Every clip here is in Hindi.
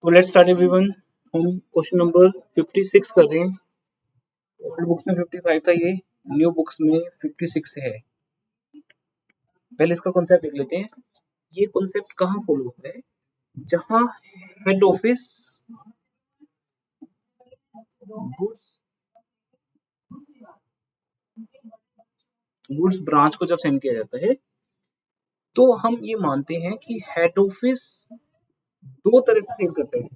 तो लेट्स स्टार्ट एवरीवन। हम क्वेश्चन नंबर 56 कर रहे हैं। ओल्ड बुक्स में 55 था, ये न्यू बुक्स में 56 है। पहले इसका कॉन्सेप्ट देख लेते हैं। ये कॉन्सेप्ट कहाँ फॉलो होता है? जहाँ head office goods goods branch को जब सेंड किया जाता है तो हम ये मानते हैं कि हेड ऑफिस दो तरह से सेल करता है।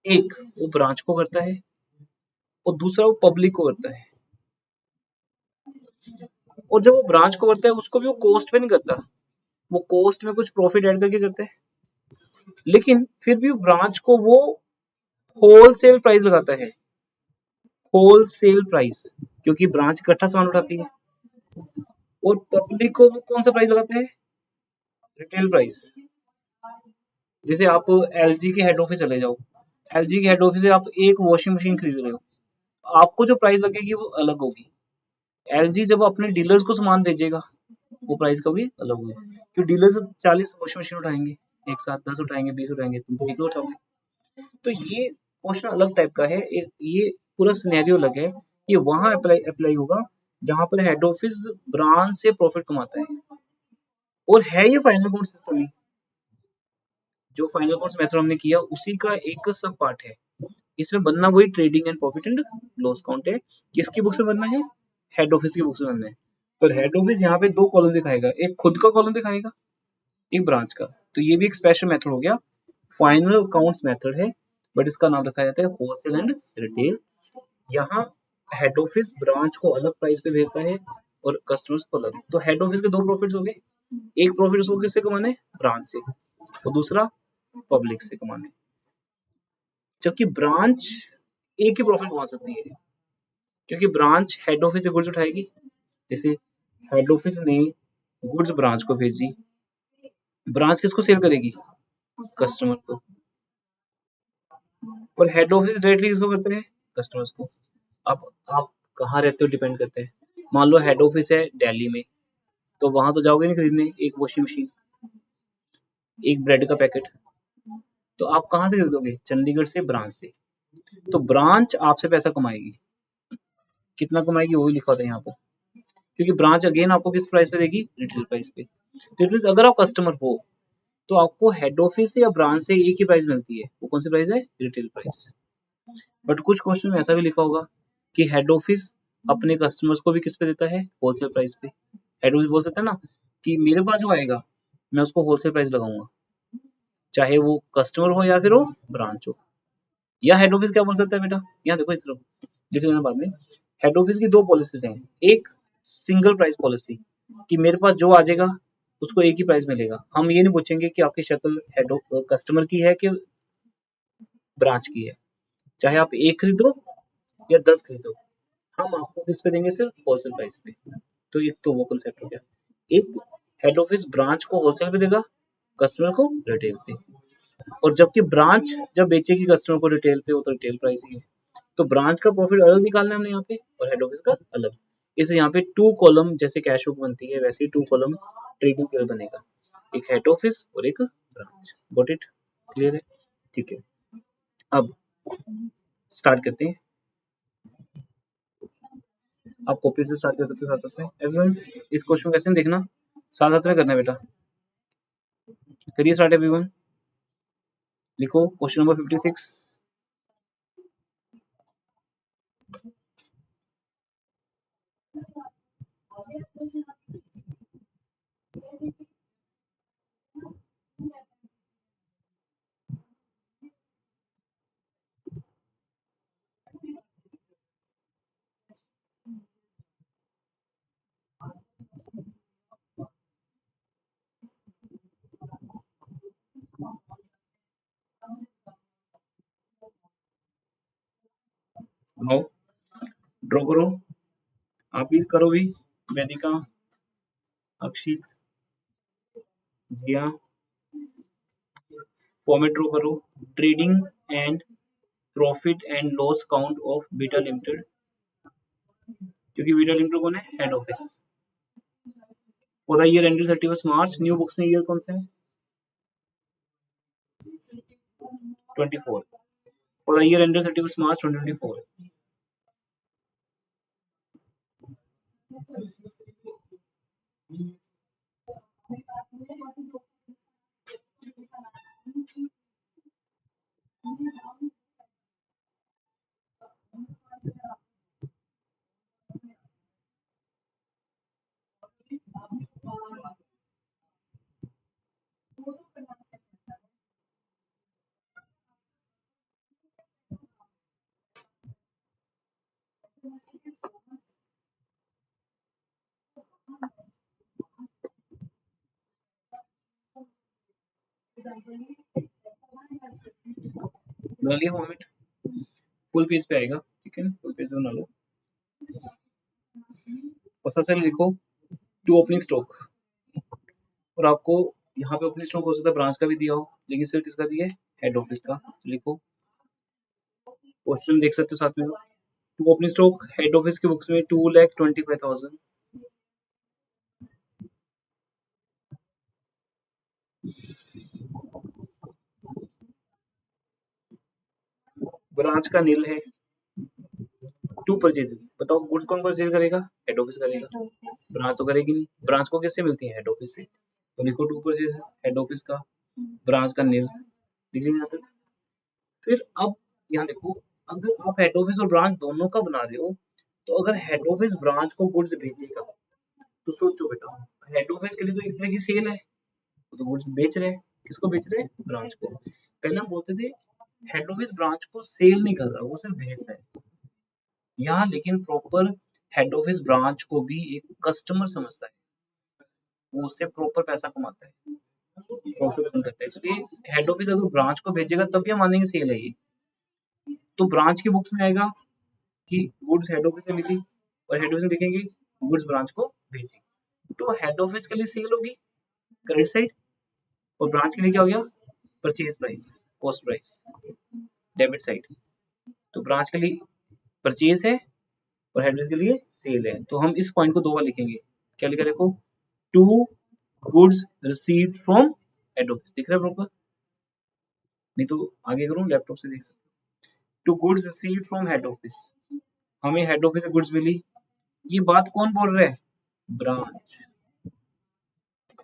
एक वो ब्रांच को करता है और दूसरा वो पब्लिक को करता है। और जब वो ब्रांच को करता है उसको भी वो कॉस्ट पे नहीं करता, वो कॉस्ट में कुछ प्रॉफिट ऐड करके करता है। लेकिन फिर भी ब्रांच को वो होलसेल प्राइस लगाता है, होलसेल प्राइस, क्योंकि ब्रांच इकट्ठा सामान उठाती है। और पब्लिक को वो कौन सा प्राइस लगाते हैं? Retail price. जैसे आप एलजी के हेड ऑफिस चले जाओ, एलजी के हेड ऑफिस से आप एक वॉशिंग मशीन खरीद रहे हो, आपको जो प्राइस लगेगी वो अलग होगी। एलजी जब अपने डीलर्स को सामान भेजेगा वो प्राइस का भी अलग होगी, क्योंकि डीलर्स 40 वॉशिंग मशीन उठाएंगे एक साथ, 10 उठाएंगे, 20 उठाएंगे, तुम तो एक ही उठाओगे। तो ये क्वेश्चन अलग टाइप का है, ये पूरा सिनेरियो अलग है। ये वहां अप्लाई अप्लाई होगा जहां पर हेड ऑफिस ब्रांच से प्रॉफिट कमाता है। और है ये फाइनल अकाउंट सिस्टम ही, जो फाइनल अकाउंट्स मेथड हमने किया उसी का एक सब पार्ट है। इसमें बनना वही trading and profit and loss account है। किसकी बुक से बनना है? हेड ऑफिस की बुक से बनना है। पर हेड ऑफिस यहाँ पे दो कॉलम दिखाएगा, एक खुद का कॉलम दिखाएगा, एक ब्रांच का। तो ये भी एक स्पेशल मेथड हो गया, फाइनल अकाउंट्स मेथड है, बट इसका नाम रखा जाता है होलसेल एंड रिटेल। यहाँ हेड ऑफिस ब्रांच को अलग प्राइस पे भेजता है और कस्टमर्स को अलग। तो हेड ऑफिस के दो प्रॉफिट्स हो गए, एक प्रॉफिट उसको किससे कमाने? ब्रांच से, और दूसरा पब्लिक से कमाने। जबकि ब्रांच एक ही प्रॉफिट कमा सकती है, क्योंकि ब्रांच हेड ऑफिस से गुड्स उठाएगी। जैसे हेड ऑफिस ने गुड्स ब्रांच को भेजी, ब्रांच किसको सेल करेगी? कस्टमर को। और हेड ऑफिस डायरेक्टली किसको करते हैं? कस्टमर्स को। अब आप कहाँ रहते हो डिपेंड करते हैं। मान लो हेड ऑफिस है दिल्ली में, तो वहां तो जाओगे नहीं खरीदने एक वॉशिंग मशीन, एक ब्रेड का पैकेट। तो आप कहाँ से खरीदोगे? चंडीगढ़ से, ब्रांच से। तो ब्रांच आपसे पैसा कमाएगी, कितना कमाएगी वो भी लिखा होता है यहाँ पर, क्योंकि ब्रांच अगेन आपको किस प्राइस पे देगी? रिटेल प्राइस पे। तो अगर आप कस्टमर हो तो आपको हेड ऑफिस से या ब्रांच से एक ही प्राइस मिलती है, वो कौन सी प्राइस है? Retail price. बट कुछ क्वेश्चन में ऐसा भी लिखा होगा कि हेड ऑफिस अपने कस्टमर्स को भी किस पे देता है? होलसेल प्राइस पे। हेड ऑफिस बोल सकता है ना कि मेरे पास जो आएगा मैं उसको होलसेल प्राइस लगाऊंगा, चाहे वो कस्टमर हो या फिर वो ब्रांच हो। या हेड ऑफिस क्या बोल सकता है बेटा, यहाँ देखो इस तरफ जैसे मैंने बाद में, हेड ऑफिस की दो पॉलिसीज हैं। एक सिंगल प्राइस पॉलिसी, कि मेरे पास जो आ जाएगा उसको एक ही प्राइस मिलेगा। हम ये नहीं पूछेंगे कि आपकी शक्ल हेड कस्टमर की है कि ब्रांच की है, चाहे आप एक खरीदो या 10 खरीदो, हम आपको किस पे देंगे? सिर्फ होलसेल प्राइस पे। तो एक तो वो कंसेप्ट हो गया। एक हेड ऑफिस ब्रांच को होलसेल पे देगा, कस्टमर को रिटेल पे। और जबकि ब्रांच जब बेचेगी कस्टमर को रिटेल पे, वो तो रिटेल प्राइस ही है। तो ब्रांच का प्रॉफिट अलग निकालना है हमने यहाँ पे, और हेड ऑफिस का अलग। इसे यहाँ पे टू कॉलम जैसे कैश बुक बनती है वैसे ही टू कॉलम ट्रेडिंग के लिए बनेगा, एक हेड ऑफिस और एक ब्रांच। Got it? क्लियर है? ठीक है, अब स्टार्ट करते हैं। आप कॉपी से स्टार्ट कर सकते हो साथ साथ में। एवरीवन इस क्वेश्चन को ऐसे नहीं देखना, साथ साथ में करना है बेटा। करिए स्टार्ट एवरीवन, लिखो क्वेश्चन नंबर 56। बनाओ, ड्रॉ करो, आप भी करो भी, वेदिका, अक्षित, जिया, फॉर्मेट ड्रॉ करो। Trading and profit and loss account of beta limited, क्योंकि बीटा लिमिटेड कौन है? Head office. For the year ended 31 March, new books में ईयर कौन सा है? 24 for the year ended 31st March 2024. बना लिया फॉर्मेट, फुल पेज पे आएगा, ठीक है, फुल पेज बना लो और सबसे लिखो टू ओपनिंग स्टॉक, और आपको यहाँ पे ओपनिंग स्टॉक हो सकता है ब्रांच का भी दिया हो, लेकिन सिर्फ किसका दिया है, हेड ऑफिस का। लिखो क्वेश्चन देख सकते हो साथ में, to opening stock head office की बुक्स में 2,25,000, ब्रांच का नील है, टू परचेजेस, बताओ गुड्स कौन परचेज करेगा, हेड ऑफिस करेगा, ब्रांच तो करेगी नहीं, ब्रांच को किससे मिलती है, हेड ऑफिस से, तो लिखो टू परचेज हेड ऑफिस का, ब्रांच का नील, लिख लेंगे यहाँ पे। फिर अब यहाँ देखो, अगर आप हेड ऑफिस और ब्रांच दोनों का बना रहे हो, तो अगर हेड ऑफिस ब्रांच को गुड्स भेजेगा, तो सोचो बेटा, हेड ऑफिस के लिए तो एक तरह की सेल है, वो तो गुड्स बेच रहे हैं, किसको बेच रहे हैं, ब्रांच को। पहले हम बोलते थे हेड ऑफिस ब्रांच को सेल नहीं कर रहा, वो सिर्फ भेज रहा है, यहाँ लेकिन प्रॉपर हेड ऑफिस ब्रांच को भी एक कस्टमर समझता है, वो उससे प्रॉपर पैसा कमाता है, प्रॉफिट अर्न करता है, इसलिए हेड ऑफिस अगर ब्रांच को भेजेगा तब भी हम मानेंगे सेल है ये। तो ब्रांच की बुक्स में आएगा कि गुड्स हेड ऑफिस से मिली, और हेड ऑफिस में देखेंगे गुड्स ब्रांच को भेजी, तो हेड ऑफिस के लिए सेल होगी क्रेडिट साइड, और ब्रांच के लिए क्या हो गया, purchase price, cost price, debit side. तो ब्रांच के लिए परचेज है और हेड ऑफिस के लिए सेल है, तो हम इस पॉइंट को 2 बार लिखेंगे, क्या लिखा, देखो to goods received from head office, दिख रहा है प्रॉपर, नहीं तो आगे करूँ लैपटॉप से देख सकते हो, to goods received from head office, हमें हेड ऑफिस से गुड्स मिली, ये बात कौन बोल रहा है, ब्रांच,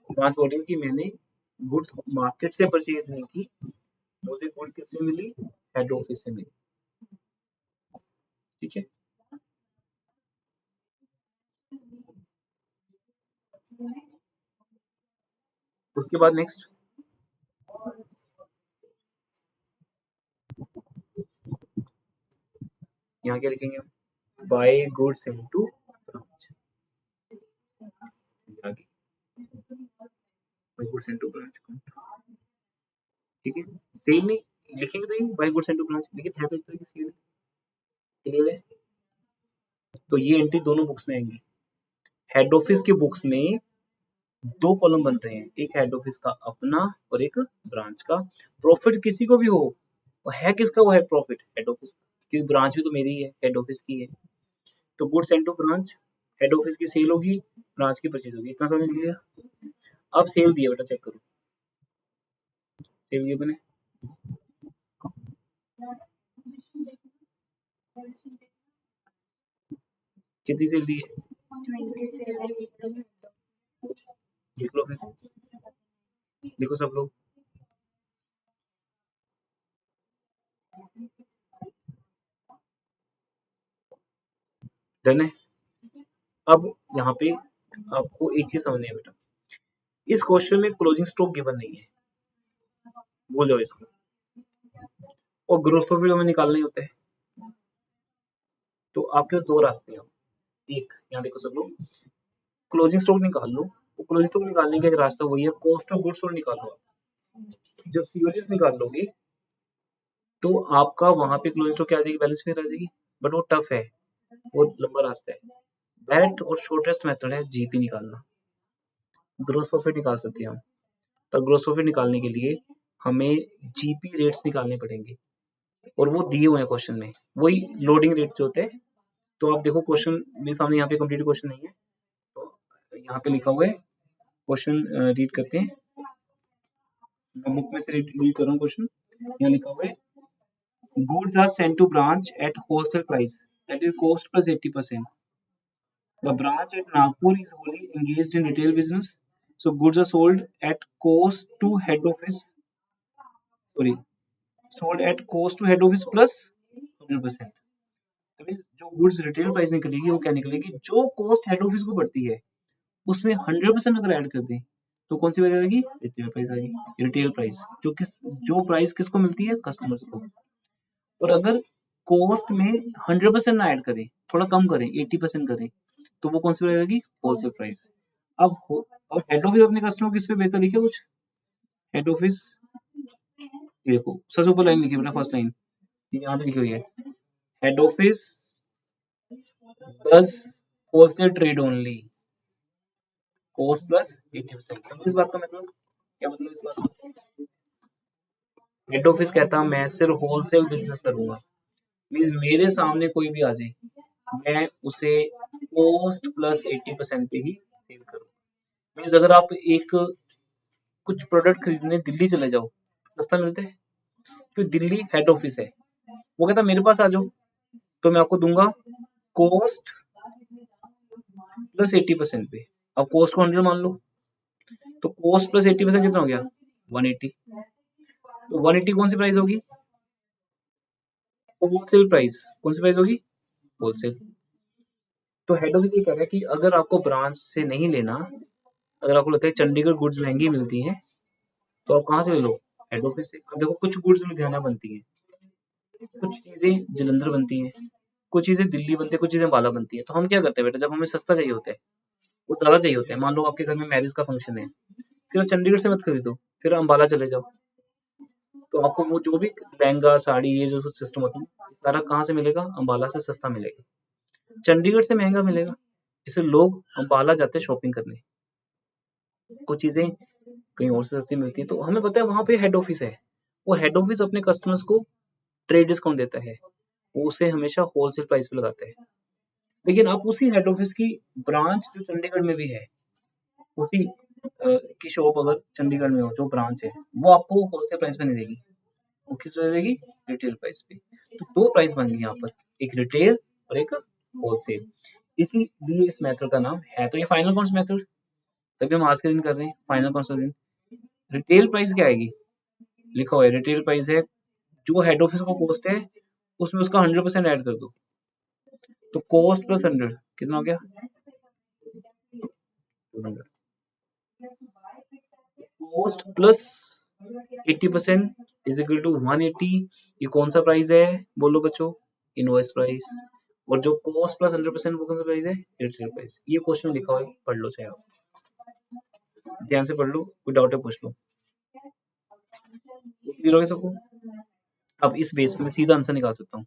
ब्रांच बोल रही है कि मैंने गुड्स मार्केट से परचेज नहीं की, मुझे गुड्स किससे मिली, हेड ऑफिस से मिली, ठीक है। उसके बाद नेक्स्ट यहाँ क्या लिखेंगे, बाय गुड्स इनटू ब्रांच, आगे बाय गुड्स इनटू ब्रांच, ठीक है, सेल नहीं लिखेंगे तो बाय गुड्स इनटू ब्रांच, लेकिन है तो एक तरह की सेल, क्लियर है। तो ये एंट्री दोनों बुक्स में आएंगी, हेड ऑफिस की बुक्स में 2 कॉलम बन रहे हैं, एक हेड ऑफिस का अपना और एक ब्रांच का, प्रॉफिट किसी को भी हो, वो है किसका, वो है प्रॉफिट हेड ऑफिस, क्योंकि ब्रांच भी तो मेरी ही है, हेड ऑफिस की है, तो goods and to branch, head office की सेल होगी, ब्रांच की परचेज होगी, इतना समझ लिया। अब सेल दिया बेटा, चेक करो सेल ये बने, कितनी सेल दी है, देख लो फिर, देखो सब लोग, डन है। अब यहाँ पे आपको एक चीज समझनी है बेटा, इस क्वेश्चन में क्लोजिंग स्टॉक गिवन नहीं है, भूल जाओ इसको, और ग्रोथ प्रॉफिट हमें निकालने होते हैं, तो आपके पास 2 रास्ते हैं, एक यहाँ देखो सब लोग, क्लोजिंग स्टॉक निकाल लो, तो क्लोजिंग स्टॉक निकालने का एक रास्ता वही है, कॉस्ट ऑफ गुड्स सोल्ड निकालो, जब सीओजीएस निकाल लोगे तो आपका वहां पे क्लोजिंग स्टॉक क्या आ जाएगी, बैलेंस शीट आ जाएगी, बट वो टफ है, वो लंबा रास्ता है, बेस्ट और शॉर्टेस्ट मेथड है जीपी निकालना, ग्रोस प्रॉफिट निकाल सकते हैं हम, पर ग्रोस प्रॉफिट निकालने के लिए हमें जीपी रेट्स निकालने पड़ेंगे, और वो दिए हुए हैं क्वेश्चन में, वही लोडिंग रेट जो होते हैं, तो आप देखो क्वेश्चन मेरे सामने यहाँ पे कंप्लीट क्वेश्चन नहीं है, तो यहाँ पे लिखा हुआ है क्वेश्चन, रीड करते हैं, मैं बुक में से रीड कर रहा हूँ क्वेश्चन, यहाँ लिखा हुआ है Goods are sent to branch at wholesale price, that is cost plus 80%. The branch at Nagpur is wholly engaged in retail business, so goods are sold at cost to head office. Sorry, sold at cost to head office plus 100%. तो मीन्स जो गुड्स रिटेल प्राइस निकलेगी वो क्या निकलेगी, जो कॉस्ट हेड ऑफिस को पड़ती है उसमें 100% अगर ऐड कर दें तो कौन सी वैल्यू आएगी, रिटेल प्राइस आएगी। रिटेल प्राइस जो प्राइस किसको मिलती है, कस्टमर्स को। और अगर कॉस्ट में 100% ना ऐड करें, थोड़ा कम करें, 80% करें, तो वो कौन सी वैल्यू आएगी, होलसेल प्राइस। अब हेड ऑफिस अपने कस्टमर किस पे बेचता, देखिए कुछ हेड ऑफिस, देखो सबसे ऊपर लाइन लिखी है, फर्स्ट लाइन यहाँ पे लिखी हुई है, head office does wholesale trade only, cost plus 80%। समझ इस बात का मतलब, क्या मतलब इस बात का, हेड ऑफिस कहता मैं सिर्फ होलसेल बिजनेस करूंगा, मीन्स मेरे सामने कोई भी आ जाए मैं उसे कॉस्ट प्लस 80% पे ही सेल करूंगा। मीन्स अगर आप एक कुछ प्रोडक्ट खरीदने दिल्ली चले जाओ, सस्ता मिलता है, तो दिल्ली हेड ऑफिस है, वो कहता मेरे पास आ जाओ तो मैं आपको दूंगा कॉस्ट प्लस 80% पे। अब कॉस्ट को 100 मान लो, तो कॉस्ट प्लस 80% कितना हो गया, 180। तो 180 कौन सी प्राइस होगी, होलसेल प्राइस। कौन सी प्राइस होगी, होलसेल। तो हेड ऑफिस ये कह रहा है कि अगर आपको ब्रांच से नहीं लेना, अगर आपको लगता है चंडीगढ़ गुड्स महंगी मिलती हैं, तो आप कहाँ से ले लो, हेड ऑफिस से। अब देखो कुछ गुड्स लुधियाना बनती हैं, कुछ चीजें जलंधर बनती हैं, कुछ चीजें दिल्ली बनती है, कुछ चीजें अंबाला बनती है। तो हम क्या करते हैं बेटा, जब हमें सस्ता चाहिए होता है, वो ज्यादा चाहिए होता है, मान लो आपके घर में मैरिज का फंक्शन है, फिर आप चंडीगढ़ से मत खरीदो, फिर अंबाला चले जाओ, तो आपको वो जो भी लहंगा साड़ी ये जो सिस्टम होता है सारा कहाँ से मिलेगा, अंबाला से सस्ता मिलेगा, चंडीगढ़ से महंगा मिलेगा। इसलिए लोग अंबाला जाते हैं शॉपिंग करने, कुछ चीजें कहीं और से सस्ती मिलती है, तो हमें पता है वहां पे हेड ऑफिस है, वो हेड ऑफिस अपने कस्टमर्स को ट्रेड डिस्काउंट देता है, वो उसे हमेशा होलसेल प्राइस पे लगाता है। लेकिन आप उसी हेड ऑफिस की ब्रांच जो चंडीगढ़ में भी है, उसी की शॉप अगर चंडीगढ़ में हो, जो ब्रांच है वो आपको होलसेल प्राइस पे नहीं देगी, वो किस पे देगी, रिटेल प्राइस पे। तो दो प्राइस बन गई यहाँ पर, एक रिटेल और एक होलसेल। इसीलिए इस मेथड का नाम है, तो ये फाइनल कॉस्ट मेथड, तभी हम आज के दिन कर रहे हैं फाइनल कॉस्ट दिन। रिटेल प्राइस क्या आएगी, लिखा हुआ है रिटेल प्राइस है जो हेड ऑफिस को कॉस्ट है उसमें उसका 100% ऐड कर दो, तो कॉस्ट प्लस 100 कितना हो गया, 200। Cost plus 80% is equal to 180। ये कौन सा प्राइस है, बोलो बच्चों, इनवॉइस प्राइस। और जो कॉस्ट प्लस 100% वो कौन सा प्राइस है, रिटेल प्राइस। ये क्वेश्चन लिखा हुआ है, पढ़ लो चाहे आप, ध्यान से पढ़ लो, कोई डाउट है पूछ लो। क्लियर हो गया सबको। अब इस बेस पे मैं सीधा आंसर निकाल सकता हूँ,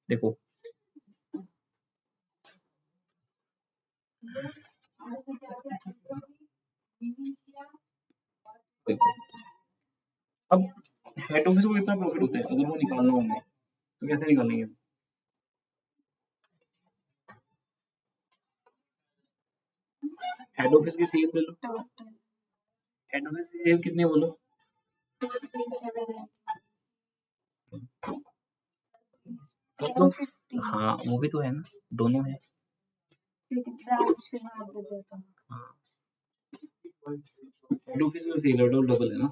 देखो देखो अब हेड ऑफिस को कितना प्रॉफिट होता है, अगर वो निकालना हो हमें तो कैसे निकालेंगे, हेड ऑफिस की सेल ले लो, हेड ऑफिस की सेल कितनी है बोलो, तो हाँ वो भी तो है ना, दोनों है। हाँ हेड ऑफिस में सेल डबल है ना,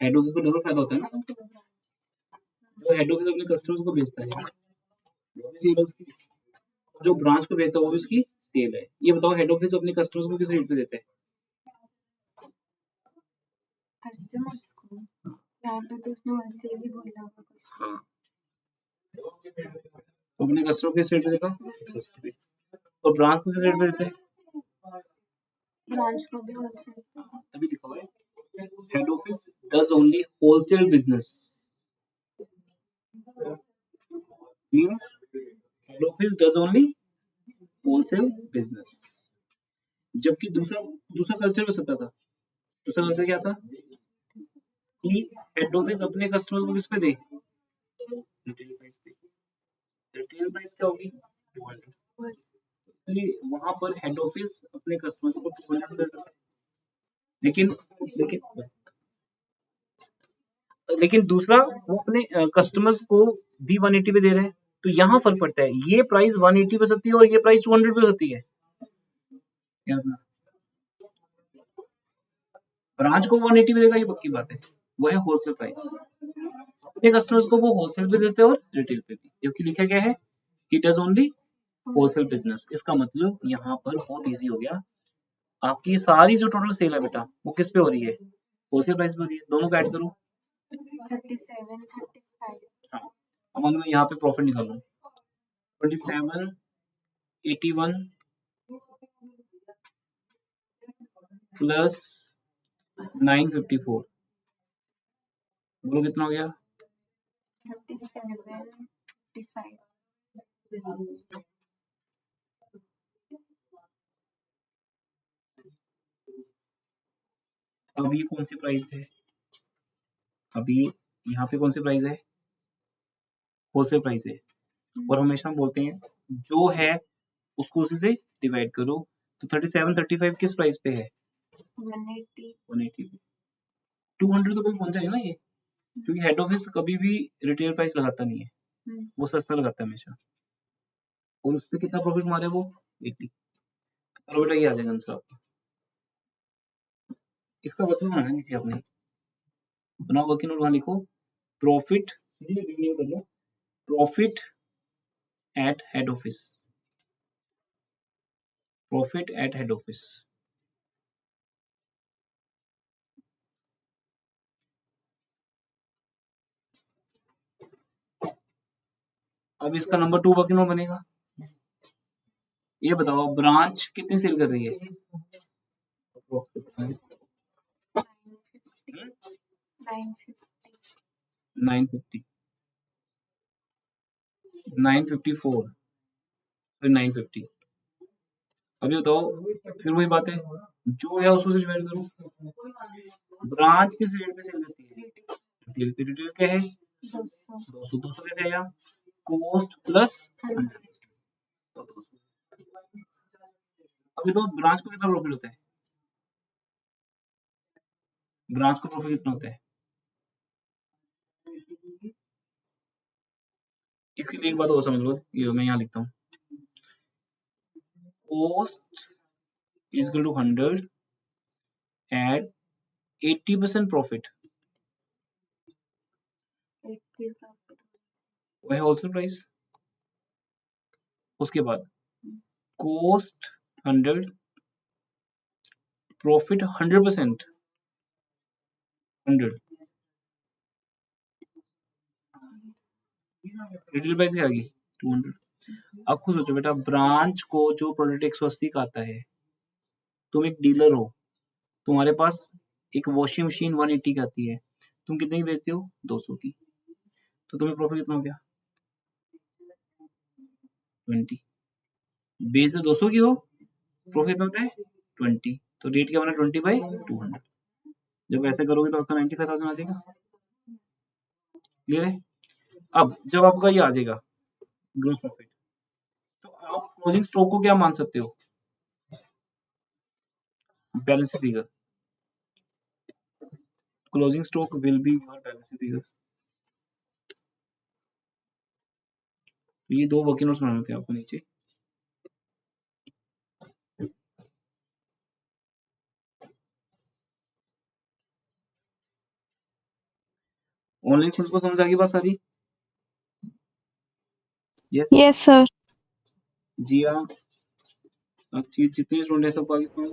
हेड ऑफिस को डबल फायदा होता है ना, जो हेड ऑफिस अपने कस्टमर्स को बेचता है वो भी सेल है उसकी, जो ब्रांच को बेचता है वो भी उसकी सेल है। ये बताओ हेड ऑफिस अपने कस्टमर्स को किस रेट पे देता है, कस्टमर्स को, यहाँ पे तो उसने होलसेल ही बोला होगा। हाँ तो अपने कस्टमर को किस रेट पे देगा, 180 पे। और ब्रांच को किस रेट पे देते हैं, ब्रांच को भी होलसेल, तभी लिखा हुआ है head office does only wholesale business, means head office does only wholesale business. जबकि दूसरा दूसरा कल्चर में सकता था, दूसरा कल्चर क्या था कि हेड ऑफिस अपने कस्टमर्स को किस पे दे, रिटेल प्राइस पे। रिटेल प्राइस क्या होगी, 200। इसलिए वहां पर हेड ऑफिस अपने कस्टमर्स को 200 दे सकता है। लेकिन लेकिन लेकिन दूसरा वो अपने कस्टमर्स को भी 180 पे दे रहे हैं, तो यहाँ फर्क पड़ता है, ये प्राइस 180 पे सकती है और ये प्राइस 200 पे सकती है। ब्रांच को 180 पे देगा ये पक्की बात है, वो है होलसेल प्राइस। अपने कस्टमर्स को वो होलसेल पे देते हैं और रिटेल पे भी, जबकि लिखा क्या है, he does only wholesale business. इसका मतलब यहाँ पर बहुत इजी हो गया, आपकी सारी जो टोटल सेल है बेटा वो किस पे हो रही है, होलसेल प्राइस पे हो रही है। दोनों को ऐड करो 37, 35। हाँ, अब मैं यहाँ पे प्रॉफिट निकालूं 27, 81 प्लस 954, बोलो कितना हो गया, 37, 55। अब ये कौन सी प्राइस है, अभी यहाँ पे कौन सी प्राइस है, होलसेल प्राइस है। और हमेशा हम बोलते हैं जो है उसको उसी से डिवाइड करो, तो 37, 35 किस प्राइस पे है, 180। 180 पे। 200 तो कोई पहुंचा है ना ये, क्योंकि हेड ऑफिस कभी भी रिटेल प्राइस लगाता नहीं है, वो सस्ता लगाता है हमेशा, और उस पर कितना प्रॉफिट मारे वो 80। चलो बेटा ये आ जाएगा आंसर आपका। इसका मतलब बनाना नीचे आपने बनाओ, वर्किंग नोट वहां लिखो, प्रॉफिट रिन्यू कर लो, profit at head office, profit at head office. अब इसका नंबर 2 वर्किंग नोट बनेगा। ये बताओ ब्रांच कितनी सेल कर रही है, 950, 954, फिर 950। अभी बताओ, फिर वही बात है, जो है उसको से डिवाइड करो। ब्रांच किस रेट पे सेल करती है, रिटेल। रिटेल क्या है 200, 200 कैसे आया, कॉस्ट प्लस 100। अभी तो ब्रांच को कितना प्रॉफिट होता है, ब्रांच को प्रॉफिट कितना होता है, इसके लिए एक बात और समझ लो, ये मैं यहाँ लिखता हूँ, cost is equal to 100 at 80% profit, वह होलसेल प्राइस। उसके बाद कॉस्ट 100, प्रॉफिट 100%, 100, रिटेल प्राइस क्या आ गई 200। अब खुद सोचो बेटा, ब्रांच को जो प्रोडक्ट 180 का आता है, तुम एक डीलर हो, तुम्हारे पास एक वॉशिंग मशीन 180 की आती है, तुम कितने की बेचते हो 200 की, तो तुम्हें प्रॉफिट कितना हो गया 20। बेच 200 की हो, प्रॉफिट कितना होता है 20, तो रेट क्या बना 20/200। जब ऐसे करोगे तो आपका 95,000 आ जाएगा। क्लियर है। अब जब आपका ये आ जाएगा ग्रोस प्रॉफिट, तो आप क्लोजिंग स्टॉक को क्या मान सकते हो, balance figure. Closing stock will be your balance figure. ये 2 वर्किंग नोट्स बनाने थे आपको नीचे। ऑनलाइन स्टूडेंट्स को समझ आ गई बात सारी, यस यस सर। जी हाँ। अब जितने स्टूडेंट है सबको आगे समझ,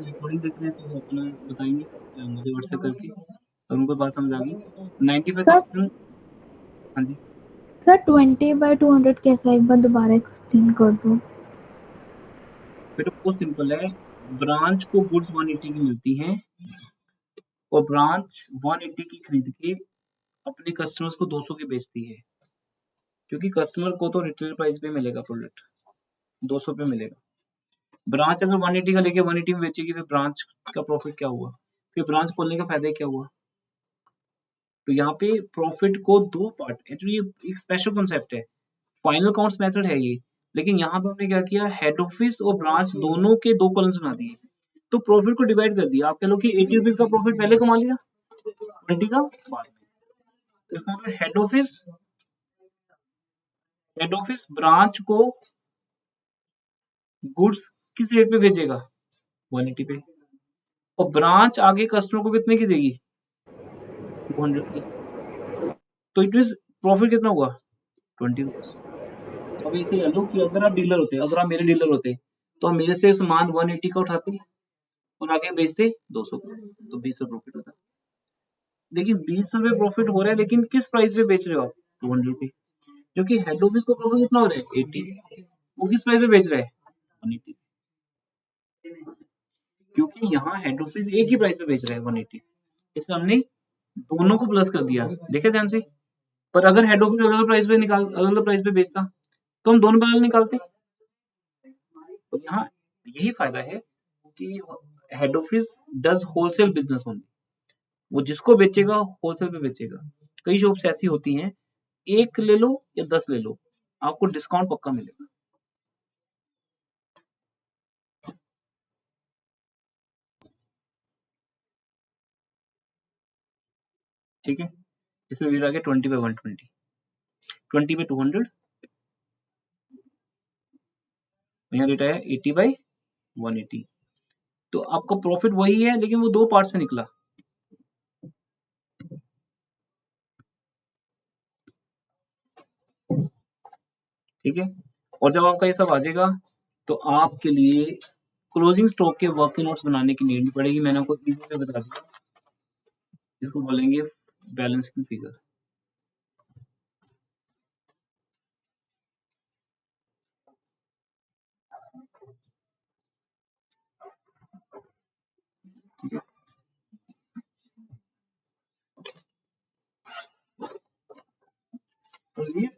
रिकॉर्डिंग देख रहे हैं तो अपना बताएंगे मुझे व्हाट्सएप करके, और उनको बात समझ आ गई। 95,000। हाँ जी सर 20/200 कैसा, एक बार दोबारा एक्सप्लेन कर दो। बेटा बहुत सिंपल है, ब्रांच को गुड्स 180 की मिलती हैं, और ब्रांच 180 की खरीद के अपने कस्टमर्स को 200 की बेचती है, क्योंकि कस्टमर को तो रिटेल प्राइस पे मिलेगा प्रोडक्ट, 200 पे मिलेगा। ब्रांच अगर 180 का लेके 180 में बेचेगी, फिर ब्रांच का प्रॉफिट क्या हुआ, फिर ब्रांच खोलने का फायदा क्या हुआ। तो यहाँ पे प्रॉफिट को 2 पार्ट, एक्चुअली ये एक स्पेशल कॉन्सेप्ट है, फाइनल काउंट्स मेथड है ये, लेकिन यहाँ पे हमने क्या किया, हेड ऑफिस और ब्रांच दोनों के 2 कॉलम्स बना दिए, तो प्रॉफिट को डिवाइड कर दिया। आप कह लो कि 80 रुपीज का प्रॉफिट पहले कमा लिया, 180 का बाद में। तो इसका मतलब हेड ऑफिस ब्रांच को गुड्स किस रेट पे भेजेगा, 180 पे, और ब्रांच आगे कस्टमर को कितने की देगी, 200 की। तो इट मीन प्रॉफिट कितना हुआ, 20 रुपीज। अब इसे ले लो कि अगर आप डीलर होते, अगर आप मेरे डीलर होते, तो आप मेरे से सामान 180 का उठाते और आगे बेचते 200 का, तो 20 प्रॉफिट होता। लेकिन 20 रुपए प्रॉफिट हो रहा है, लेकिन किस प्राइस पे बेच रहे हो आप, 200 रुपए। क्योंकि हेड ऑफिस को प्रॉफिट कितना हो रहा है, 80, वो किस प्राइस पे बेच रहा है, 180। क्योंकि यहाँ हेड ऑफिस एक ही प्राइस पे बेच रहा है, 180, इसलिए हमने दोनों को प्लस कर दिया, देखे ध्यान से। पर अगर हेड ऑफिस अलग प्राइस पे अलग अलग प्राइस पे बेचता, तो हम दोनों पैरेलल निकालते। तो यहाँ यही फायदा है कि head office does wholesale business only, वो जिसको बेचेगा होलसेल पे बेचेगा। कई शॉप्स ऐसी होती हैं, एक ले लो या 10 ले लो, आपको डिस्काउंट पक्का मिलेगा। ठीक है, इसमें भी आ गया 20 by 120, 20 by 200, यहाँ डेटा है 80 by 180। तो आपका प्रॉफिट वही है, लेकिन वो दो पार्ट्स में निकला। ठीक है, और जब आपका ये सब आ जाएगा, तो आपके लिए क्लोजिंग स्टॉक के वर्किंग नोट्स बनाने की नीड नहीं पड़ेगी। मैंने आपको इजी से बता दिया, इसको बोलेंगे बैलेंसिंग फिगर। ठीक है, तो ये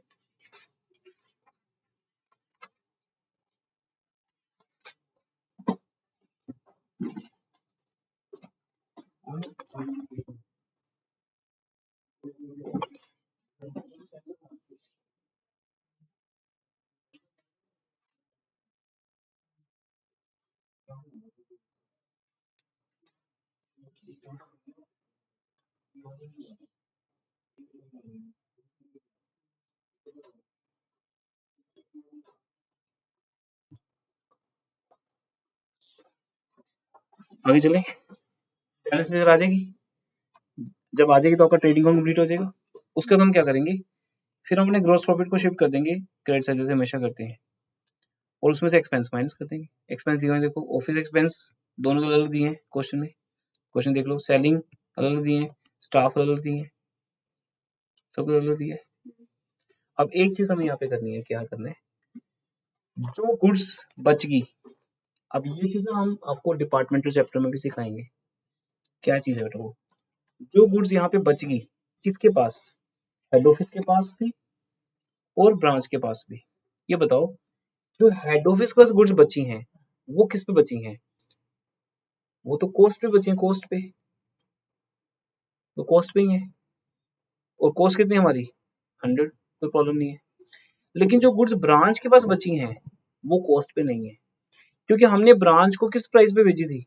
आगे चले, बैलेंस फिगर आ जाएगी। जब आ जाएगी तो आपका ट्रेडिंग कंप्लीट हो जाएगा। उसके बाद हम क्या करेंगे, फिर हम अपने ग्रॉस प्रॉफिट को शिफ्ट कर देंगे क्रेडिट साइड, जैसे हमेशा करते हैं, और उसमें से एक्सपेंस माइनस कर देंगे। एक्सपेंस दिए हुए हैं, देखो ऑफिस एक्सपेंस दोनों अलग अलग दिए हैं क्वेश्चन में, क्वेश्चन देख लो, सेलिंग अलग अलग दिए हैं, स्टाफ अलग अलग दिए हैं, सब अलग अलग दिए हैं। अब एक चीज हमें यहाँ पे करनी है, क्या करना है, जो गुड्स बच गई, अब ये चीज ना हम आपको डिपार्टमेंटल चैप्टर में भी सिखाएंगे, क्या चीज है बेटा वो, जो गुड्स यहाँ पे बच गई, किसके पास, हेड ऑफिस के पास भी और ब्रांच के पास भी। ये बताओ, जो हेड ऑफिस के पास गुड्स बची हैं, वो किस पे बची हैं, वो तो कॉस्ट पे बची हैं, कॉस्ट पे, तो कॉस्ट पे ही है, और कॉस्ट कितनी है हमारी, 100, कोई प्रॉब्लम नहीं है। लेकिन जो गुड्स ब्रांच के पास बची हैं, वो कॉस्ट पे नहीं है, क्योंकि हमने ब्रांच को किस प्राइस पे भेजी थी,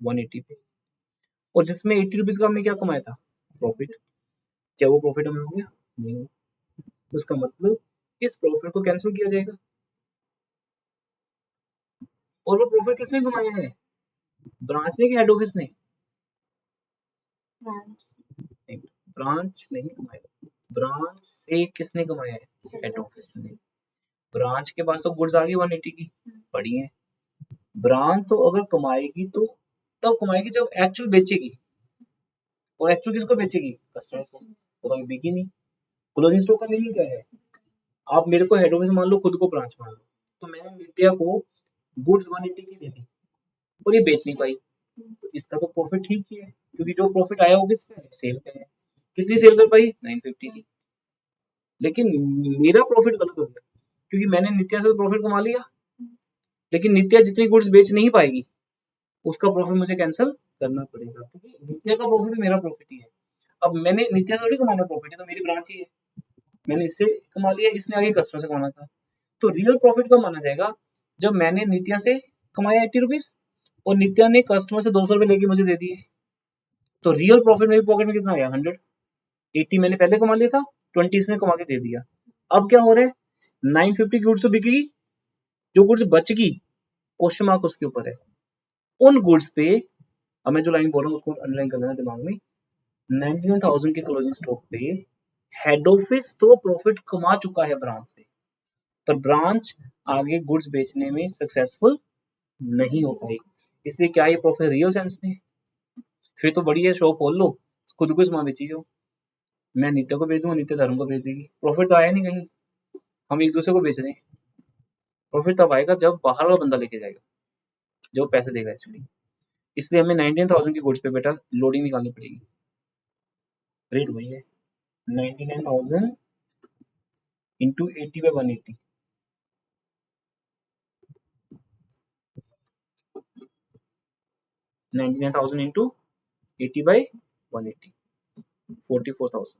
180 पे, और जिसमें 80 रुपीज का हमने क्या कमाया था, प्रॉफिट। क्या वो प्रॉफिट हमें हो गया, नहीं हुआ। तो उसका मतलब इस प्रॉफिट को कैंसिल किया जाएगा, और वो प्रॉफिट किसने कमाया है, ब्रांच ने कि हेड ऑफिस ने, नहीं, ब्रांच नहीं कमाया, ब्रांच से किसने कमाया है, हेड ऑफिस ने। ब्रांच के पास तो गुड्स आ गई 180 की पड़ी है, ब्रांच तो अगर कमाएगी तो तब कमाएगी जब एक्चुअल बेचेगी, और एक्चुअल किसको बेचेगी, कस्टमर को, वो तो अभी बिकी नहीं। क्लोजिंग स्टॉक का मीनिंग क्या है, आप मेरे को हेड ऑफिस मान लो, खुद को ब्रांच मान लो, तो मैंने नित्या को गुड्स 180 की दी थी और ये बेच नहीं पाई, तो इसका तो प्रॉफिट ठीक ही है, क्योंकि जो प्रॉफिट आया वो किससे है, सेल पे है। कितनी सेल कर पाई, 950 की। लेकिन मेरा प्रॉफिट गलत हो गया, क्योंकि मैंने नित्या से प्रॉफिट कमा लिया, लेकिन नित्या जितनी गुड्स बेच नहीं पाएगी, उसका प्रॉफिट मुझे कैंसिल करना पड़ेगा, क्योंकि नित्या का प्रॉफिट मेरा प्रॉफिट ही है। अब मैंने नित्या थोड़ी कमाना प्रॉफिट है, तो मेरी ब्रांच ही है, मैंने इससे कमा लिया, इसने आगे कस्टमर से कमाना था। तो रियल प्रॉफिट कब माना जाएगा, जब मैंने नित्या से कमाया 80 रुपीज और नित्या ने कस्टमर से 200 रुपए लेके मुझे दे दिए, तो रियल प्रॉफिट मेरी पॉकेट में कितना आया 100, 80 मैंने पहले कमा लिया था, 20 इसने कमा के दे दिया। अब क्या हो रहा है, 950 की गुड्स तो बिकेगी, जो गुड्स बचगी क्वेश्चन मार्क उसके ऊपर है। उन गुड्स पे अब मैं जो लाइन बोल रहा हूँ उसको अंडरलाइन कर लेना दिमाग में, 99,000 के क्लोजिंग स्टॉक पे हेड ऑफिस तो प्रॉफिट कमा चुका है ब्रांच से, पर ब्रांच आगे गुड्स बेचने में सक्सेसफुल नहीं हो पाई। इसलिए क्या ये प्रॉफिट रियल सेंस में, फिर तो बढ़िया शॉप खोल लो, खुद को सामान बेची जाओ, मैं नित्य को भेज दूंगा, नित्य धर्म को भेज देगी, प्रॉफिट तो आया नहीं कहीं, हम एक दूसरे को बेच रहे हैं। प्रॉफिट तब आएगा जब बाहर वाला बंदा लेके जाएगा, जो पैसे देगा एक्चुअली। इसलिए हमें 19,000 की गुड्स पे बेटा लोडिंग निकालनी पड़ेगी। रेट वही है 99,000 इंटू 80/180, 99,000 इंटू 80/180, 44,000।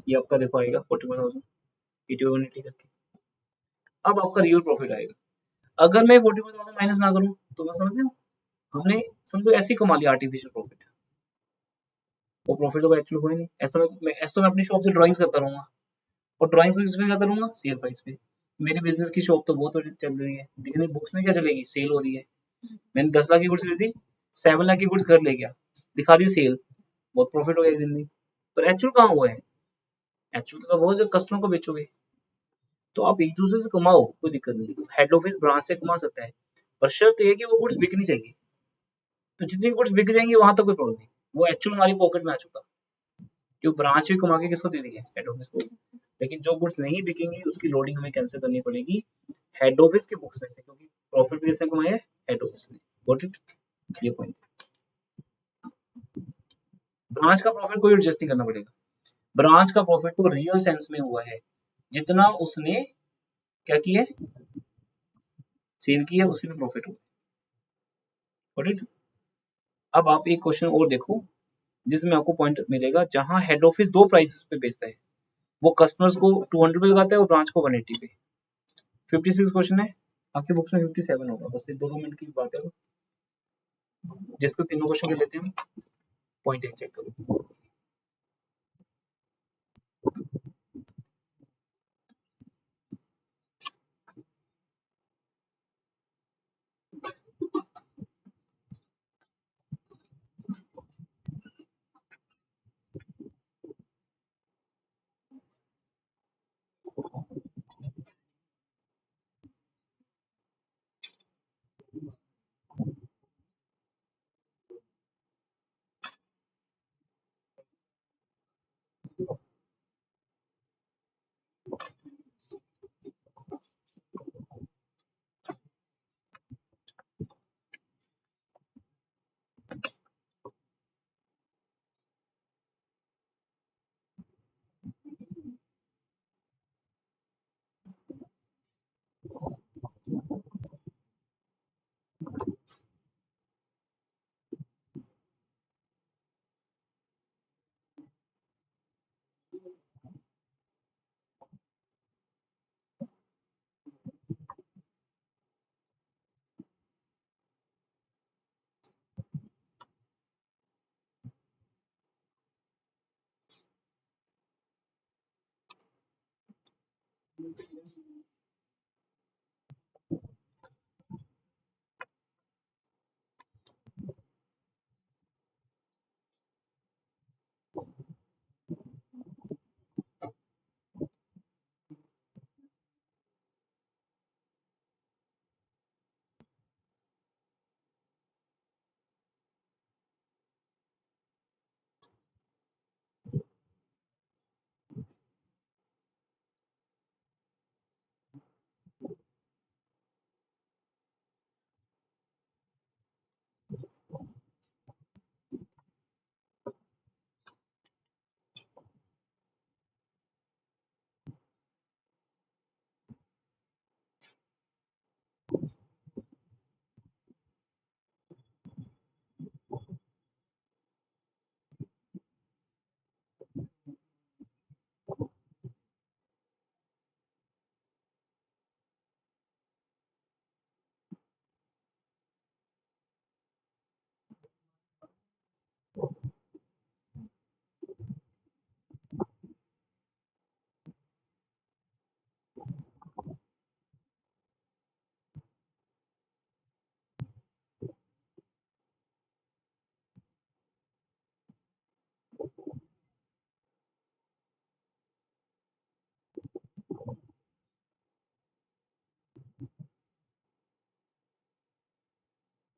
ये आपका देखो आएगा 44,000 80/180 करके। अब आपका रियल प्रॉफिट आएगा। अगर मैं 44,000 माइनस ना करूं तो मैं समझ रहे हो, हमने समझो ऐसे ही कमा लिया आर्टिफिशियल प्रॉफिट, वो प्रॉफिट तो एक्चुअली हुआ ही नहीं। ऐसा तो मैं अपनी शॉप से ड्राइंग्स करता रहूंगा, और ड्राइंग्स में किसमें करता रहूंगा, सेल प्राइस पे। मेरी बिजनेस की शॉप तो बहुत बड़ी चल रही है, लेकिन बुक्स में क्या चलेगी, सेल हो रही है। मैंने 10 लाख की गुड्स ली थी, 7 लाख की गुड्स घर ले गया, दिखा दी सेल, बहुत प्रॉफिट हो गया एक दिन में। पर एक्चुअल कहाँ हुआ है, एक्चुअल तो बहुत जब कस्टमर को बेचोगे। तो आप एक दूसरे से कमाओ, कोई दिक्कत नहीं, हेड ऑफिस ब्रांच से कमा सकता है, पर शर्त यह है कि वो गुड्स बिकनी चाहिए। तो जितनी गुड्स बिक जाएंगी वहां तक कोई प्रॉब्लम नहीं, वो एक्चुअल हमारी पॉकेट में आ चुका, क्यों ब्रांच भी कमा के किसको दे दी है, हेड ऑफिस को। लेकिन जो गुड्स नहीं बिकेंगी उसकी लोडिंग हमें कैंसिल करनी पड़ेगी हेड ऑफिस के बुक्स में से, क्योंकि प्रॉफिट भी किसने कमाया है, हेड ऑफिस ने। गॉट इट, ये पॉइंट। ब्रांच का प्रॉफिट कोई एडजस्ट नहीं करना पड़ेगा, ब्रांच का प्रॉफिट तो रियल सेंस में हुआ है, जितना उसने क्या किया है, सेल की है, उसी में प्रॉफिट हुआ। Got it. अब आप एक क्वेश्चन और देखो जिसमें आपको पॉइंट मिलेगा, जहां हेड ऑफिस दो प्राइसेस पे बेचता है, वो कस्टमर्स को 200 पे लगाता है और ब्रांच को 180 पे। 56 क्वेश्चन है, आपकी बुक्स में 57 होगा, बस ये 2 मिनट की बात है, जिसको तीनों क्वेश्चन कर लेते हैं, पॉइंट एक चेक करो।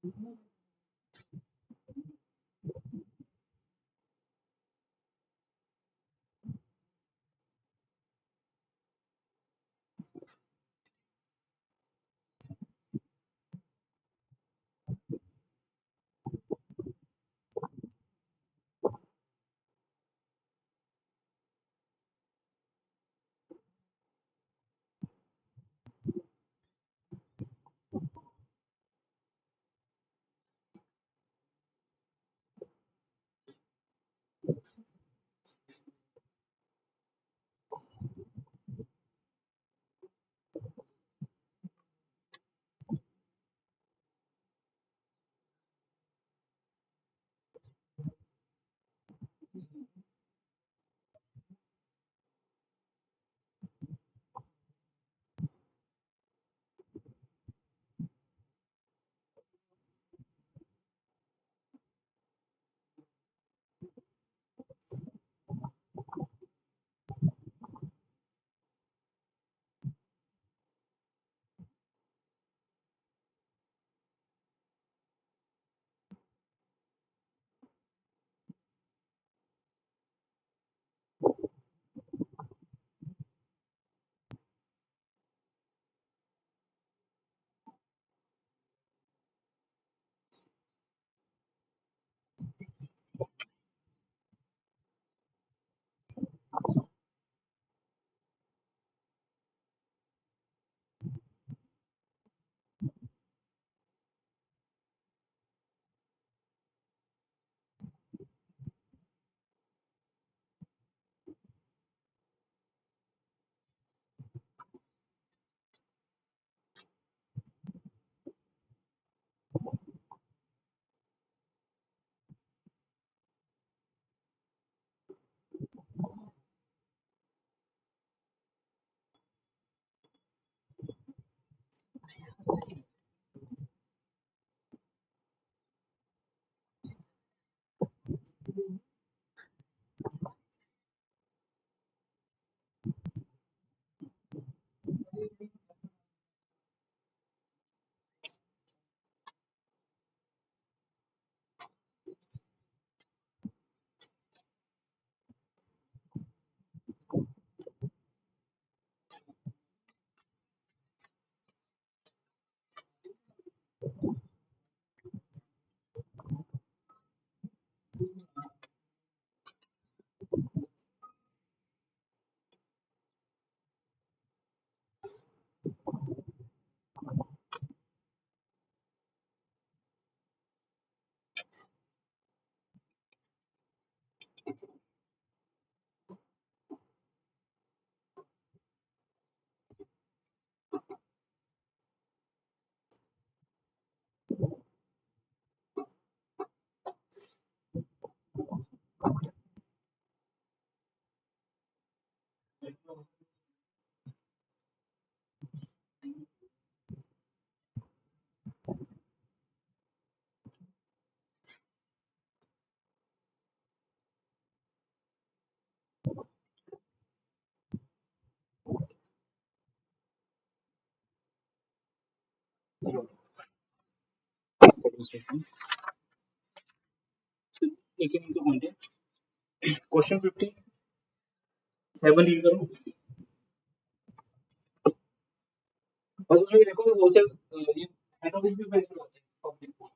एक एक मिनट पॉइंट है। क्वेश्चन 57 रीड करो। बस उसमें भी देखो होलसेल ये हेड ऑफिस के प्राइस में आते हैं पब्लिक को।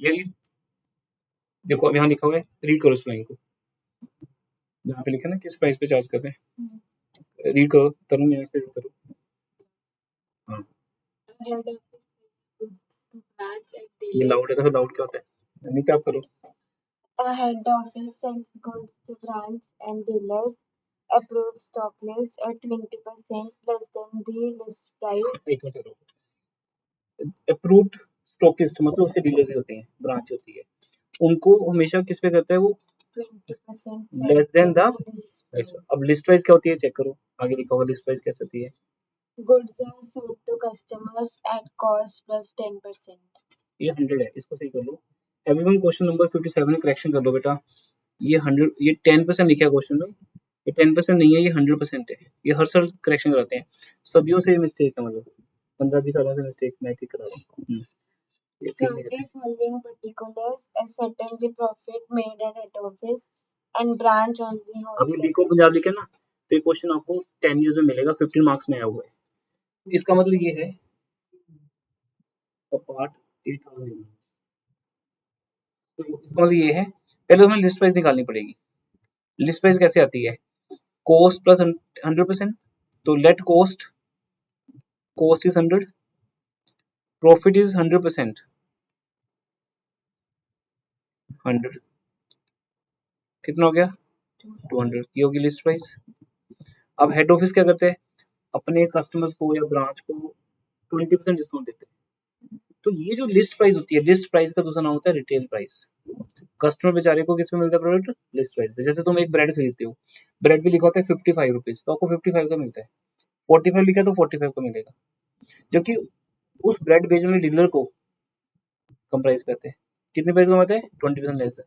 क्लियरली देखो अब यहाँ लिखा हुआ है, रीड करो इस लाइन को, जहाँ पे लिखा है ना किस प्राइस पे चार्ज कर रहे हैं, रीड करो तरुण, यहाँ से रीड करो। हाँ ये लाउड है, तो लाउड क्या होता है, नहीं तो आप करो। A head office sends goods to branch and dealers. Approved stock list at 20% less than the list price. एक मिनट रुको, अप्रूव्ड स्टॉकिस्ट मतलब उसके डीलर्स ही होते हैं, ब्रांच होती है, उनको हमेशा किस पे करता है वो, 20% less than the the list price. price. अब लिस्ट प्राइस क्या होती है, चेक करो आगे लिखा होगा लिस्ट प्राइस कैसे होती है। Goods are sold to customers at cost plus 10%. ये 100 है, इसको सही कर लो। एवरीवन क्वेश्चन नंबर 57 करेक्शन कर लो बेटा। ये 100, ये 10% लिखा है क्वेश्चन में, ये 10% नहीं है, ये 100% है। ये हर साल करेक्शन कराते हैं, सदियों से मिस्टेक है, मतलब 15-20 सालों से मिस्टेक मैं ठीक करा रहा हूँ। ये ठीक From नहीं the करते। following particulars, ascertain the profit made at head office and branch on the आपने wholesale बीको पंजाब लिखा basis. है ना, तो ये क्वेश्चन आपको 10 ईयर्स में मिलेगा, 15 मार्क्स में आया हुआ है। इसका मतलब ये है पार्ट 8000, तो इसका मतलब ये है पहले हमें लिस्ट प्राइस निकालनी पड़ेगी। लिस्ट प्राइस कैसे आती है, कोस्ट प्लस 100%, तो let cost is 100, profit is 100%, 100 कितना हो गया 200, ये होगी लिस्ट प्राइस। अब हेड ऑफिस क्या करते हैं, अपने कस्टमर्स को या ब्रांच को 20% डिस्काउंट देते हैं। तो ये जो लिस्ट प्राइस होती है, लिस्ट प्राइस का दूसरा नाम होता है रिटेल प्राइस। कस्टमर बेचारे को किस पे मिलता है प्रोडक्ट, लिस्ट प्राइस पे। जैसे तुम एक ब्रेड खरीदते हो, ब्रेड भी लिखा होता है 55 रुपीज, तो आपको 55 का मिलता है, 45 लिखा है तो 45 का मिलेगा, जबकि उस ब्रेड बेचने वाले डीलर को कम प्राइस पे आते हैं। कितने प्राइस कमाते हैं, 20% लेस है।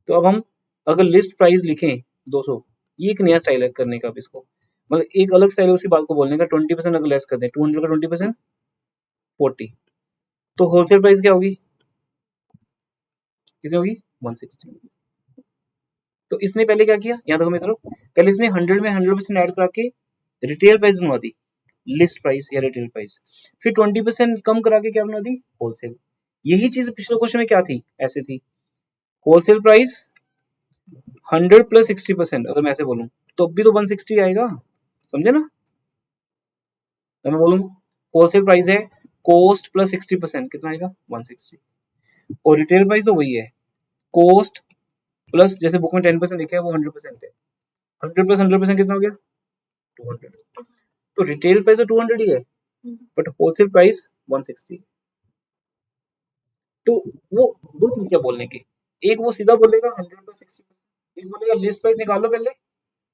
तो अब हम अगर लिस्ट प्राइस लिखें 200, ये एक नया स्टाइल है करने का। अब इसको मतलब एक अलग स्टाइल है उसी बात को बोलने का, 20% अगर लेस कर दें, 200 का 20% 40, तो होलसेल प्राइस क्या होगी, कितनी होगी 160। तो इसने पहले क्या किया, यहाँ देखो मेरी तरफ, पहले इसने 100 में 100% ऐड करा के रिटेल प्राइस बनवा दी, लिस्ट प्राइस या रिटेल प्राइस, फिर 20% कम करा के क्या बना दी, होलसेल। यही चीज पिछले क्वेश्चन में क्या थी, ऐसे थी, होलसेल प्राइस 100 प्लस 60%, अगर मैं ऐसे बोलूं तो अब भी तो 160 आएगा, समझे ना। तो मैं बोलूं होलसेल प्राइस है कोस्ट प्लस 60%, कितना आएगा 160, और रिटेल प्राइस तो वही है, कोस्ट प्लस जैसे बुक में 10% लिखा है वो 100% है, 100 प्लस 100% कितना हो गया 200। तो रिटेल प्राइस तो 200 ही है, बट होलसेल प्राइस 160। तो वो दो तरीके बोलने के, एक वो सीधा बोलेगा 100 प्लस 60%, एक बोलेगा लिस्ट प्राइस निकालो पहले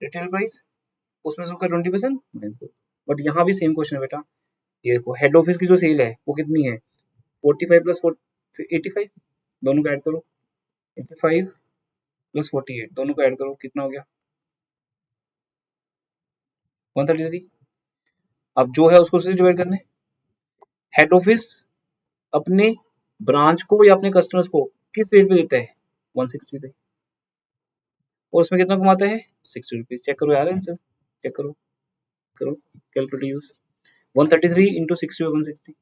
रिटेल प्राइस, उसमें से उसका 20%, बट यहाँ भी सेम क्वेश्चन है बेटा। ये देखो हेड ऑफिस की जो सेल है वो कितनी है, 45 प्लस 85, दोनों को ऐड करो, 85 प्लस 48 दोनों को ऐड करो, कितना हो गया 133। अब जो है उसको उससे डिवाइड करने, हेड ऑफिस अपने ब्रांच को या अपने कस्टमर्स को किस रेट पे देता है 160 पे, और उसमें कितना कमाता है 60 रुपीज। चेक करो यार आंसर, चेक करो, करो कैलकुलेटर यूज, 133 इंटू 60 160,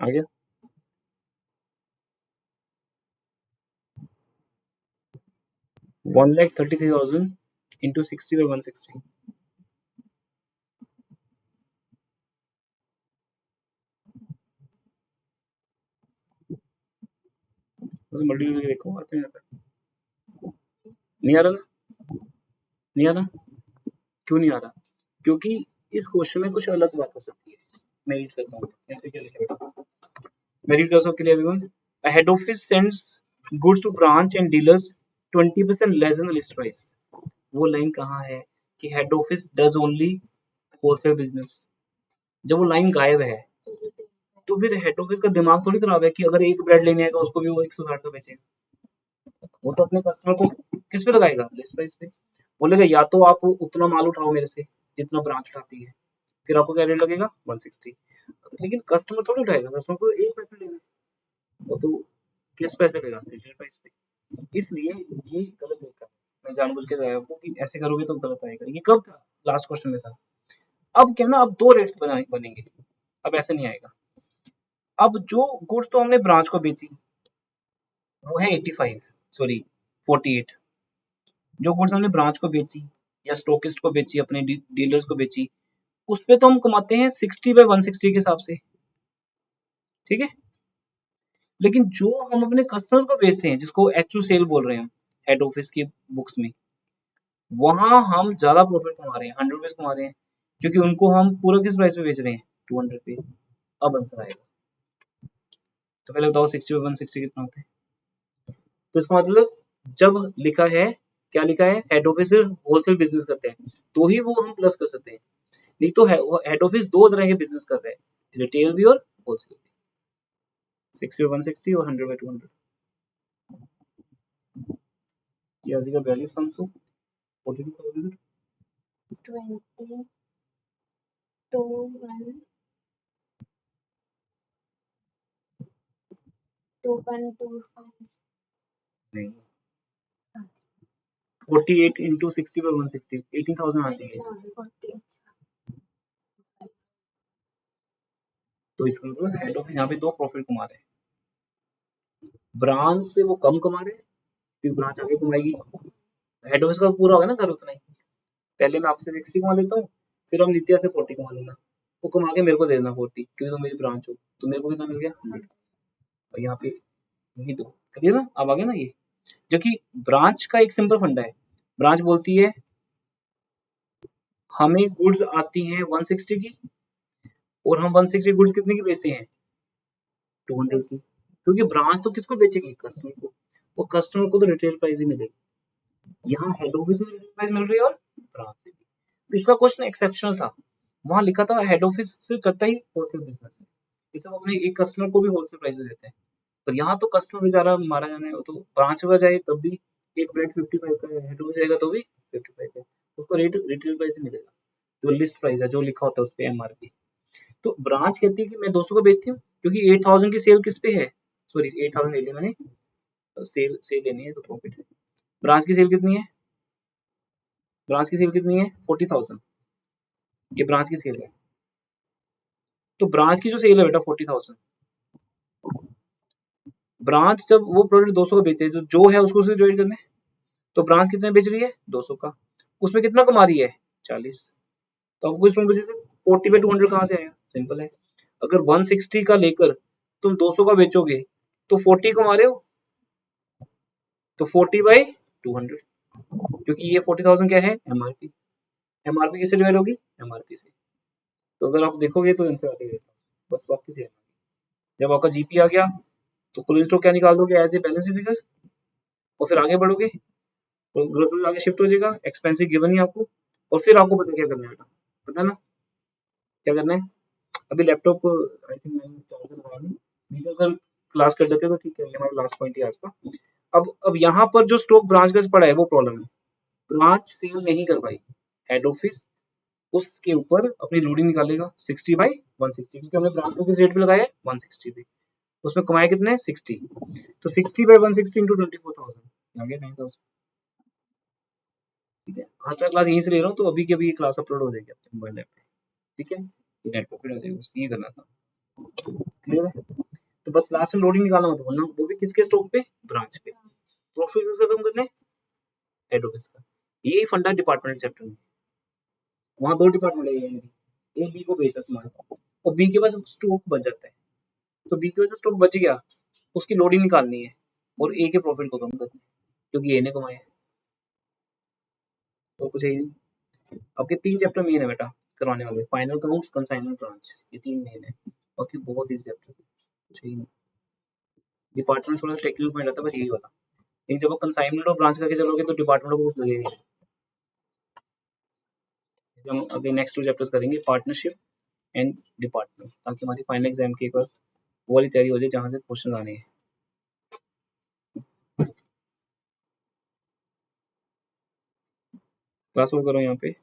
आ गया 1,33,000 इंटू 60 बाई 160, बस मल्टीप्लाई करके देखो आते हैं, आता है। नहीं आ रहा ना, नहीं आ रहा, क्यों नहीं आ रहा, क्योंकि इस क्वेश्चन में कुछ अलग बात हो सकती है। मैं रीड करता हूँ यहाँ पे क्या लिखा है बेटा, मैं रीड कर सकता हूँ everyone. A head office sends goods to branch and dealers 20% less than the list price। वो लाइन कहाँ है कि head office does only wholesale business, जब वो लाइन गायब है तो फिर हेड ऑफिस का दिमाग थोड़ी खराब है कि अगर एक ब्रेड लेने आएगा उसको भी वो 160 का बेचेगा। वो तो अपने कस्टमर को किस पे लगाएगा, लिस्ट प्राइस पे। बोलेगा या तो आप उतना माल उठाओ मेरे से जितना ब्रांच उठाती है, फिर आपको क्या रेट लगेगा 160। लेकिन कस्टमर थोड़ी उठाएगा, कस्टमर को एक पैसे लेना है, वो तो किस पैसे लेगा, रिटेल प्राइस पे। इसलिए ये गलत तरीका है। मैं जानबूझ के बताया आपको कि ऐसे करोगे तो गलत आएगा। ये कब था, लास्ट क्वेश्चन में था। अब क्या ना, अब दो रेट्स बनेंगे, अब ऐसे नहीं आएगा। अब जो गुड्स तो हमने ब्रांच को बेची वो है 85, सॉरी 48। जो गुड्स हमने ब्रांच को बेची या स्टॉकिस्ट को बेची, अपने डीलर्स को बेची, उस पे तो हम कमाते हैं 60/160 के हिसाब से, ठीक है। लेकिन जो हम अपने कस्टमर्स को बेचते हैं, जिसको एक्चुअल सेल बोल रहे हैं हेड ऑफिस की बुक्स में, वहां हम ज्यादा प्रॉफिट कमा रहे हैं, 100 रुपीज कमा रहे हैं, क्योंकि उनको हम पूरा किस प्राइस पे बेच रहे हैं, 200 पे। अब आंसर आएगा। तो पहले बताओ 60/160 कितना होता है। तो इसका मतलब जब लिखा है, क्या लिखा है, हेड ऑफिस होलसेल बिजनेस करते हैं, तो ही वो हम प्लस कर सकते हैं। नहीं तो हेड ऑफिस दो तरह के बिजनेस कर रहे हैं, रिटेल भी और होलसेल भी। 60/160 और 100/200। ये आ जाएगा 42,500, 42,000। 20 2.25 नहीं, 48 into 60/160, 18,000 आ जाएगी। 40। तो इसका मतलब हेड ऑफिस यहाँ पे दो प्रॉफिट कमा रहे हैं, ब्रांच से वो कम कमा रहे हैं क्योंकि ब्रांच आगे कमाएगी। हेड ऑफिस का पूरा होगा ना कर उतना ही। पहले मैं आपसे 60 कमा लेता हूँ, फिर हम नित्या से 40 कमा लेना, वो कमा के मेरे को दे देना 40, क्योंकि तो मेरी ब्रांच हो, तो मेरे को कितना मिल गया 100। और यहाँ पे यही दो, क्लियर ना, अब आ गया ना ये। जो कि ब्रांच का एक सिंपल फंडा है, ब्रांच बोलती है हमें गुड्स आती हैं 160 की, और हम 160 गुड्स कितने की बेचते हैं, 200 की। क्योंकि ब्रांच तो किसको बेचेगी, कस्टमर को, वो कस्टमर को तो रिटेल प्राइस ही मिलेगी। यहाँ हेड ऑफिस में रिटेल प्राइस मिल रही है और ब्रांच से भी। पिछला क्वेश्चन एक्सेप्शनल था, वहां लिखा था हेड ऑफिस से करता ही होलसेल बिजनेस है, इसे वो अपने एक कस्टमर को भी होलसेल प्राइस में देते हैं। पर यहाँ तो कस्टमर बेचारा मारा जाना है, वो तो ब्रांच का जाए तब भी एक ब्रेड 55 का है, हेड ऑफिस जाएगा तो भी 55 है, उसको रेट रिटेल प्राइस ही मिलेगा, जो लिस्ट प्राइस है, जो लिखा होता है उस पे एमआरपी। तो ब्रांच कहती है कि मैं 200 को बेचती हूँ, क्योंकि 8000 की सेल किस पे है, सॉरी 8000 ले ली मैंने, सेल सेल लेनी है तो प्रॉफिट है। ब्रांच की सेल कितनी है, ब्रांच की सेल कितनी है 40,000, ये ब्रांच की सेल है। तो ब्रांच की जो सेल है बेटा 40,000, ब्रांच जब वो प्रोडक्ट 200 का बेचते हैं, जो है उसको उससे डिवाइड करना है, तो ब्रांच कितने बेच रही है 200 का, उसमें कितना कमा रही है 40। तो आपको इसमें वजह से 40/200 कहाँ से आया, सिंपल है। अगर 160 का लेकर तुम 200 का बेचोगे तो 40 कमा रहे हो, तो 40/200, क्योंकि ये 40,000 क्या है एमआरपी, एमआरपी किससे डिवाइड होगी, एमआरपी से। तो अगर आप देखोगे तो आंसर आते रहेगा, बस वापस से। जब आपका जीपी आ गया तो क्लोजिंग स्टॉक क्या निकाल दोगे, as a balance sheet figure, और फिर आगे बढ़ोगे तो ग्रोथ में आगे शिफ्ट हो जाएगा, एक्सपेंसिव गिवन ही आपको, और फिर आपको पता क्या करना है बेटा, पता ना क्या करना है। अभी लैपटॉप आई थिंक मैंने चार्जर लगाया नहीं, नहीं तो अगर क्लास कर देते तो ठीक है, ये हमारा लास्ट पॉइंट है आज का। अब यहाँ पर जो स्टॉक ब्रांच का पड़ा है वो प्रॉब्लम है, ब्रांच सेल नहीं कर पाई, हेड ऑफिस उसके ऊपर अपनी लोडिंग निकालेगा 60/160, क्योंकि हमने ब्रांच को किस रेट पे लगाया है 160 पे, उसमें कमाया कितने 60, तो 60/160 इंटू 24,000 आ गया 9,000। ठीक है, आज का क्लास यहीं से ले रहा हूँ, तो अभी की अभी ये क्लास अपलोड हो जाएगी आपके मोबाइल ऐप पे, ठीक है, ये नेट प्रॉफिट हो जाएगा, बस ये करना था, क्लियर है। तो बस लास्ट में लोडिंग निकालना मत भूलना, वो भी किसके स्टॉक पे, ब्रांच पे। प्रॉफिट किसका कम करना है, हेड ऑफिस का। यही फंडा डिपार्टमेंट चैप्टर में, वहाँ दो डिपार्टमेंट है, ए बी को बेचता सामान, और बी के पास स्टॉक बच जाता है, तो बी के पास स्टॉक बच गया, उसकी लोडिंग निकालनी है और ए के प्रॉफिट को कम करना है, क्योंकि ए ने कमाया है, तो कुछ है ही नहीं। आपके 3 चैप्टर मेन है बेटा करवाने वाले, फाइनल काउंट्स, कंसाइनमेंट, ब्रांच, ये 3 मेन है, बाकी बहुत इजी चैप्टर कुछ है ही नहीं। डिपार्टमेंट थोड़ा टेक्निकल पॉइंट आता है, बस यही वाला। लेकिन जब आप कंसाइनमेंट और ब्रांच करके चलोगे तो डिपार्टमेंट को कुछ लगेगा नहीं। हम अभी नेक्स्ट 2 चैप्टर्स करेंगे, पार्टनरशिप एंड डिपार्टमेंट, ताकि हमारी फाइनल एग्जाम की एक बार वो वाली तैयारी हो जाए जहाँ से क्वेश्चन आने हैं। क्लास ओवर करो यहाँ पे।